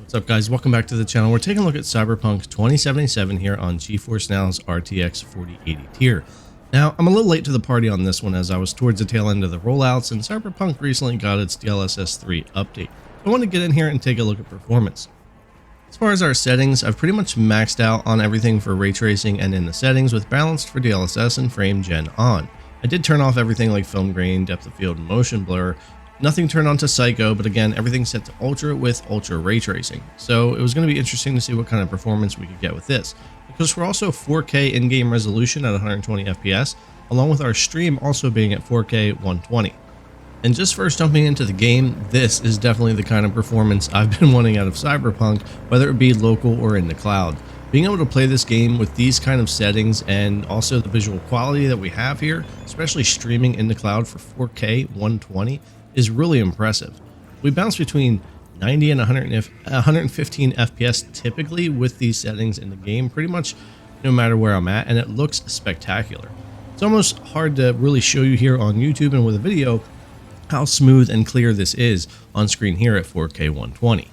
What's up guys, welcome back to the channel. We're taking a look at Cyberpunk 2077 here on GeForce Now's RTX 4080 tier. Now, I'm a little late to the party on this one as I was towards the tail end of the rollouts and Cyberpunk recently got its DLSS 3 update. I want to get in here and take a look at performance. As far as our settings, I've pretty much maxed out on everything for ray tracing and in the settings with balanced for DLSS and frame gen on. I did turn off everything like film grain, depth of field, and motion blur. Nothing turned on to Psycho, but again, everything's set to Ultra with Ultra Ray Tracing. So it was going to be interesting to see what kind of performance we could get with this. Because we're also 4K in-game resolution at 120 FPS, along with our stream also being at 4K 120. And just first jumping into the game, this is definitely the kind of performance I've been wanting out of Cyberpunk, whether it be local or in the cloud. Being able to play this game with these kind of settings and also the visual quality that we have here, especially streaming in the cloud for 4K 120, is really impressive. We bounce between 90 and 115 FPS typically with these settings in the game, pretty much no matter where I'm at, and it looks spectacular. It's almost hard to really show you here on YouTube and with a video how smooth and clear this is on screen here at 4K 120.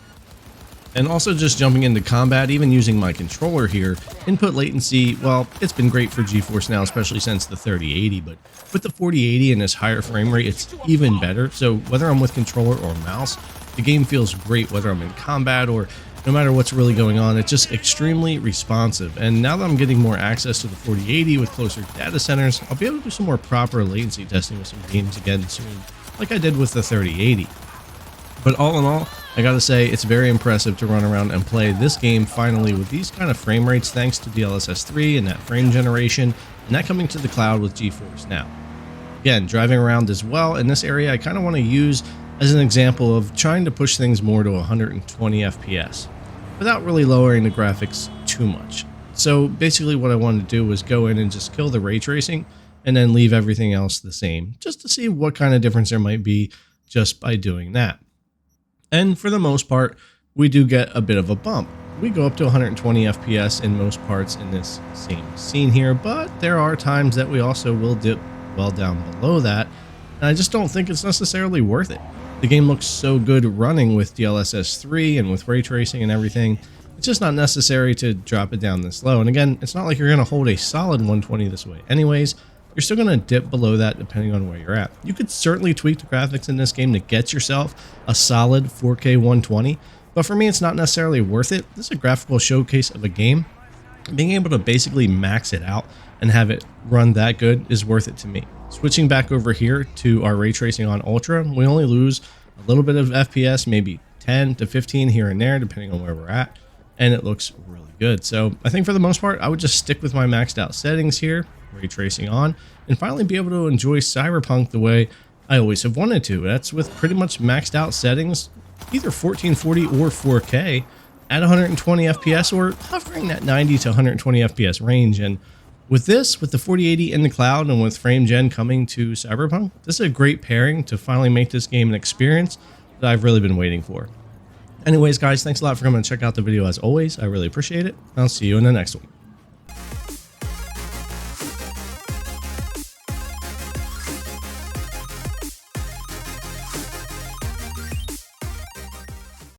And also just jumping into combat, even using my controller here, input latency, well, it's been great for GeForce Now, especially since the 3080, but with the 4080 and this higher frame rate, it's even better. So whether I'm with controller or mouse, the game feels great whether I'm in combat or no matter what's really going on. It's just extremely responsive. And now that I'm getting more access to the 4080 with closer data centers, I'll be able to do some more proper latency testing with some games again soon, like I did with the 3080. But all in all, I gotta say, it's very impressive to run around and play this game finally with these kind of frame rates thanks to DLSS 3 and that frame generation, and that coming to the cloud with GeForce Now. Again, driving around as well in this area, I kind of want to use as an example of trying to push things more to 120 FPS without really lowering the graphics too much. So basically what I wanted to do was go in and just kill the ray tracing and then leave everything else the same, just to see what kind of difference there might be just by doing that. And for the most part, we do get a bit of a bump. We go up to 120 FPS in most parts in this same scene here, but there are times that we also will dip well down below that, and I just don't think it's necessarily worth it. The game looks so good running with DLSS 3 and with ray tracing and everything. It's just not necessary to drop it down this low. And again, it's not like you're going to hold a solid 120 this way anyways. You're still going to dip below that depending on where you're at. You could certainly tweak the graphics in this game to get yourself a solid 4K 120, but for me it's not necessarily worth it. This is a graphical showcase of a game. Being able to basically max it out and have it run that good is worth it to me. Switching back over here to our ray tracing on Ultra, we only lose a little bit of FPS, maybe 10 to 15 here and there depending on where we're at, and it looks really good. So I think for the most part I would just stick with my maxed out settings here, ray tracing on, and finally be able to enjoy Cyberpunk the way I always have wanted to. That's with pretty much maxed out settings, either 1440 or 4K at 120 FPS or hovering that 90 to 120 FPS range. And with this, with the 4080 in the cloud and with frame gen coming to Cyberpunk, this is a great pairing to finally make this game an experience that I've really been waiting for. Anyways guys, thanks a lot for coming to check out the video as always. I really appreciate it. I'll see you in the next one.